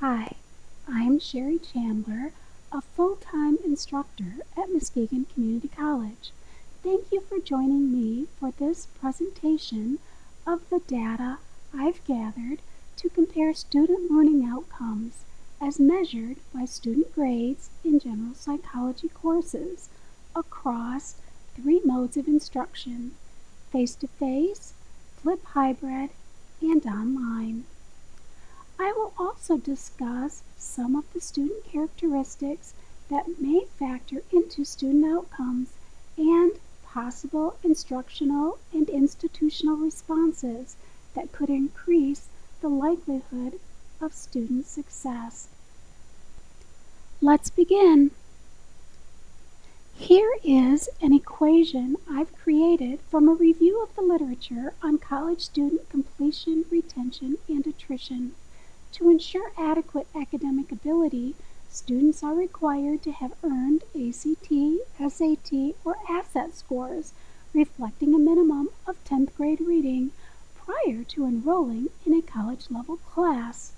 Hi, I'm Sherry Chandler, a full-time instructor at Muskegon Community College. Thank you for joining me for this presentation of the data I've gathered to compare student learning outcomes as measured by student grades in general psychology courses across 3 modes of instruction: face-to-face, flip hybrid, and online. I will also discuss some of the student characteristics that may factor into student outcomes and possible instructional and institutional responses that could increase the likelihood of student success. Let's begin. Here is an equation I've created from a review of the literature on college student completion, retention, and attrition. To ensure adequate academic ability, students are required to have earned ACT, SAT, or ASSET scores reflecting a minimum of 10th grade reading prior to enrolling in a college-level class.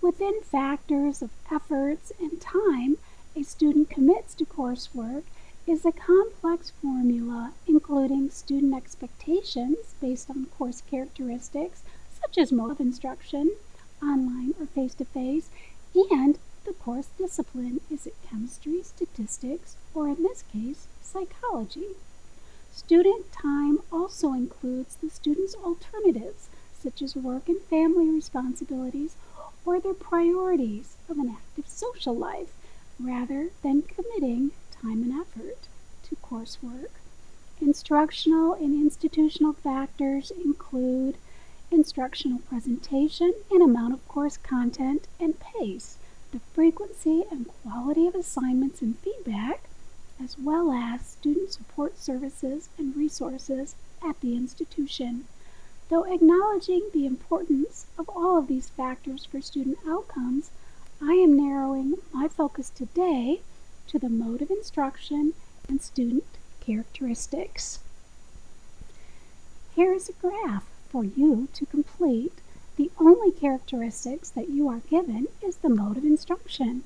Within factors of efforts and time a student commits to coursework is a complex formula including student expectations based on course characteristics such as mode of instruction, online or face-to-face, and the course discipline. Is it chemistry, statistics, or in this case, psychology? Student time also includes the student's alternatives, such as work and family responsibilities, or their priorities of an active social life, rather than committing time and effort to coursework. Instructional and institutional factors include instructional presentation and amount of course content and pace, the frequency and quality of assignments and feedback, as well as student support services and resources at the institution. Though acknowledging the importance of all of these factors for student outcomes, I am narrowing my focus today to the mode of instruction and student characteristics. Here is a graph for you to complete. The only characteristics that you are given is the mode of instruction.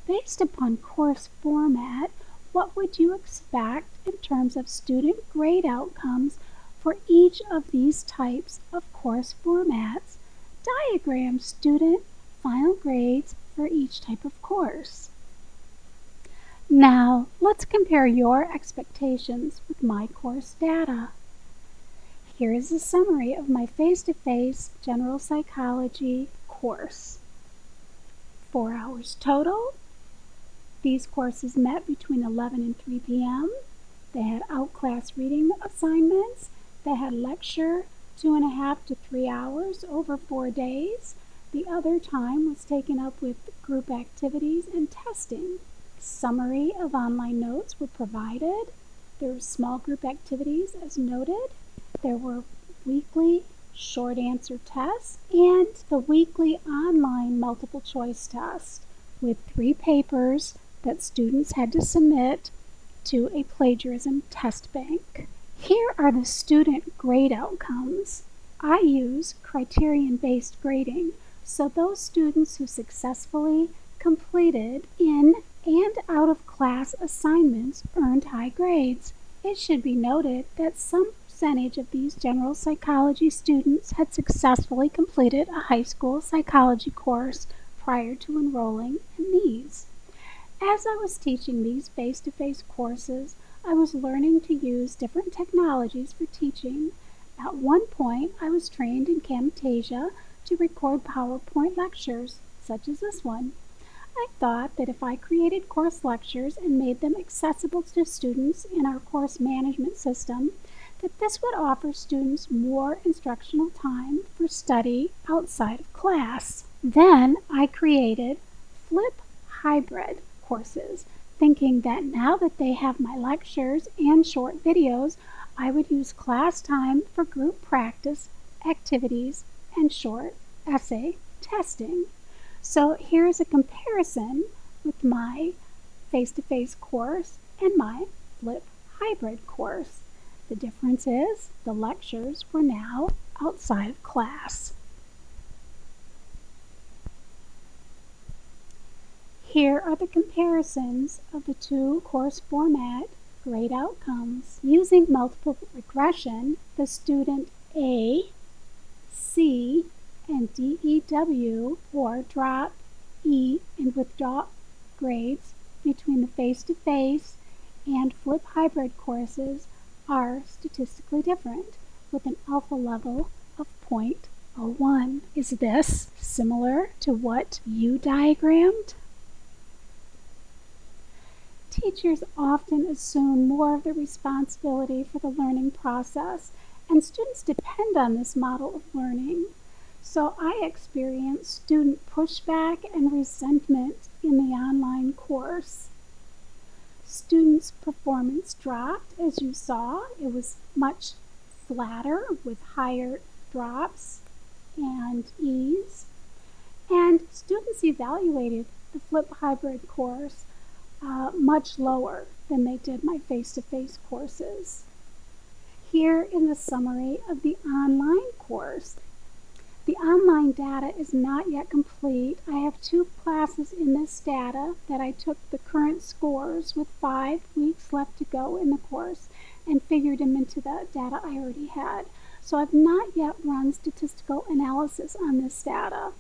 Based upon course format, what would you expect in terms of student grade outcomes for each of these types of course formats? Diagram student final grades for each type of course. Now, let's compare your expectations with my course data. Here is a summary of my face-to-face general psychology course. 4 hours total. These courses met between 11 and 3 p.m. They had out-class reading assignments. They had lecture 2.5 to 3 hours over 4 days. The other time was taken up with group activities and testing. Summary of online notes were provided. There were small group activities as noted. There were weekly short answer tests and the weekly online multiple choice test with 3 papers that students had to submit to a plagiarism test bank. Here are the student grade outcomes. I use criterion-based grading, so those students who successfully completed in and out of class assignments earned high grades. It should be noted that some percentage of these general psychology students had successfully completed a high school psychology course prior to enrolling in these. As I was teaching these face-to-face courses, I was learning to use different technologies for teaching. At one point, I was trained in Camtasia to record PowerPoint lectures, such as this one. I thought that if I created course lectures and made them accessible to students in our course management system, that this would offer students more instructional time for study outside of class. Then I created flip hybrid courses, thinking that now that they have my lectures and short videos, I would use class time for group practice, activities, and short essay testing. So here's a comparison with my face-to-face course and my flip hybrid course. The difference is the lectures were now outside of class. Here are the comparisons of the two course format grade outcomes. Using multiple regression, the student A, C, and DEW, or drop, E, and withdraw grades between the face-to-face and flip hybrid courses are statistically different, with an alpha level of 0.01. Is this similar to what you diagrammed? Teachers often assume more of the responsibility for the learning process, and students depend on this model of learning. So I experienced student pushback and resentment in the online course. Students' performance dropped, as you saw. It was much flatter with higher drops and E's. And students evaluated the flip hybrid course much lower than they did my face-to-face courses. Here is a summary of the online course. The online data is not yet complete. I have 2 classes in this data that I took the current scores with 5 weeks left to go in the course and figured them into the data I already had. So I've not yet run statistical analysis on this data.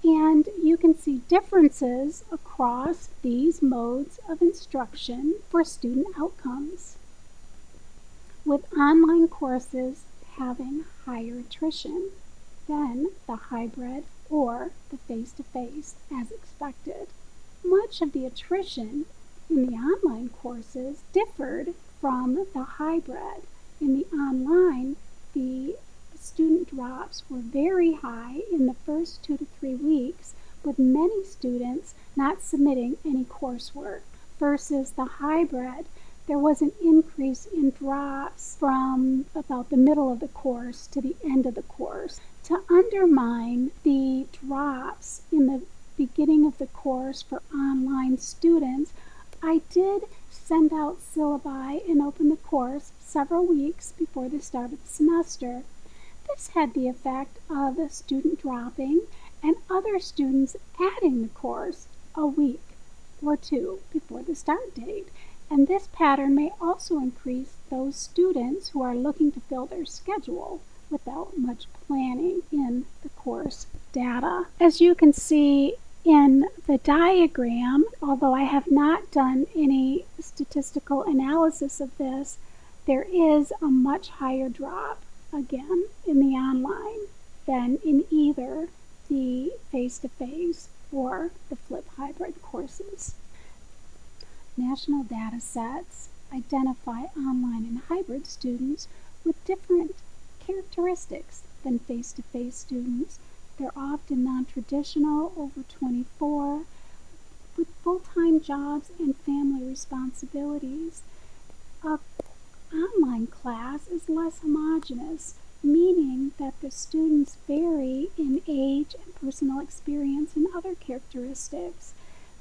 And you can see differences across these modes of instruction for student outcomes, with online courses having higher attrition than the hybrid or the face-to-face as expected. Much of the attrition in the online courses differed from the hybrid. In the online, the student drops were very high in the first 2 to 3 weeks, with many students not submitting any coursework, versus the hybrid. There was an increase in drops from about the middle of the course to the end of the course. To undermine the drops in the beginning of the course for online students, I did send out syllabi and open the course several weeks before the start of the semester. This had the effect of the student dropping and other students adding the course a week or 2 before the start date. And this pattern may also increase those students who are looking to fill their schedule without much planning in the course data. As you can see in the diagram, although I have not done any statistical analysis of this, there is a much higher drop again in the online than in either the face-to-face or the flip hybrid courses. National data sets identify online and hybrid students with different characteristics than face-to-face students. They're often non-traditional, over 24, with full-time jobs and family responsibilities. An online class is less homogeneous, meaning that the students vary in age and personal experience and other characteristics.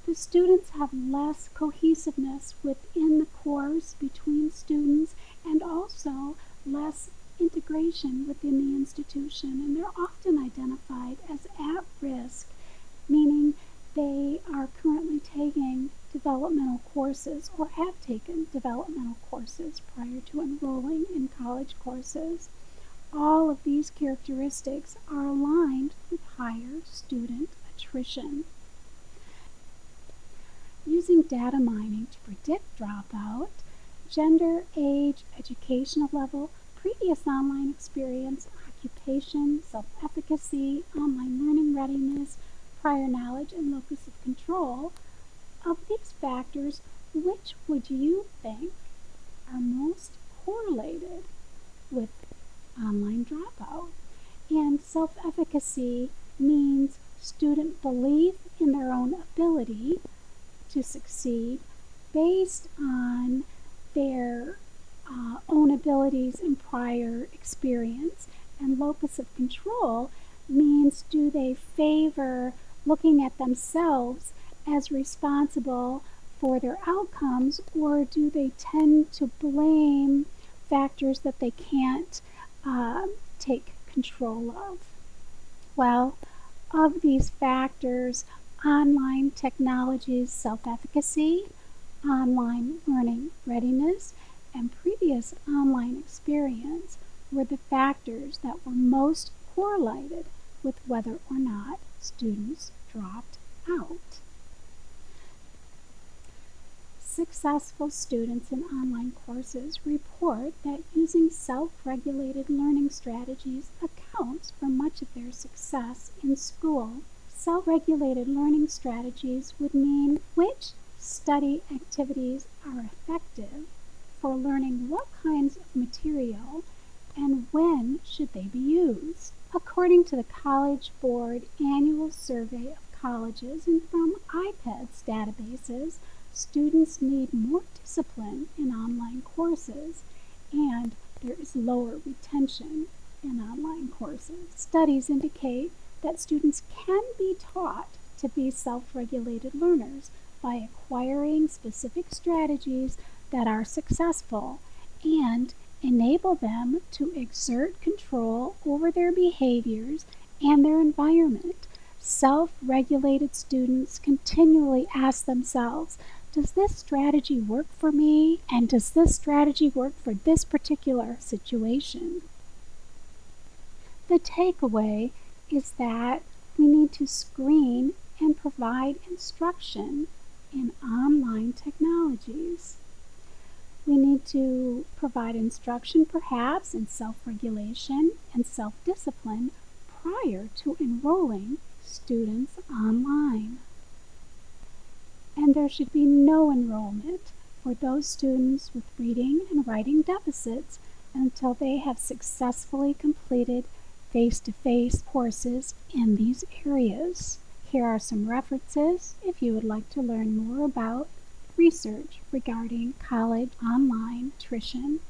The students have less cohesiveness within the course between students, and also less integration within the institution, and they're often identified as at risk, meaning they are currently taking developmental courses or have taken developmental courses prior to enrolling in college courses. All of these characteristics are aligned with higher student attrition. Using data mining to predict dropout, gender, age, educational level, previous online experience, occupation, self-efficacy, online learning readiness, prior knowledge, and locus of control, of these factors, which would you think are most correlated with online dropout? And self-efficacy means student belief in their own ability to succeed based on their own abilities and prior experience. And locus of control means, do they favor looking at themselves as responsible for their outcomes, or do they tend to blame factors that they can't take control of? Well, of these factors, online technologies self-efficacy, online learning readiness, and previous online experience were the factors that were most correlated with whether or not students dropped out. Successful students in online courses report that using self-regulated learning strategies accounts for much of their success in school. Self-regulated learning strategies would mean which study activities are effective for learning what kinds of material and when should they be used. According to the College Board Annual Survey of Colleges and from IPEDS databases, students need more discipline in online courses, and there is lower retention in online courses. Studies indicate that students can be taught to be self-regulated learners by acquiring specific strategies that are successful and enable them to exert control over their behaviors and their environment. Self-regulated students continually ask themselves, does this strategy work for me? And does this strategy work for this particular situation? The takeaway is that we need to screen and provide instruction in online technologies. We need to provide instruction perhaps in self-regulation and self-discipline prior to enrolling students online. And there should be no enrollment for those students with reading and writing deficits until they have successfully completed face-to-face courses in these areas. Here are some references if you would like to learn more about research regarding college online tuition.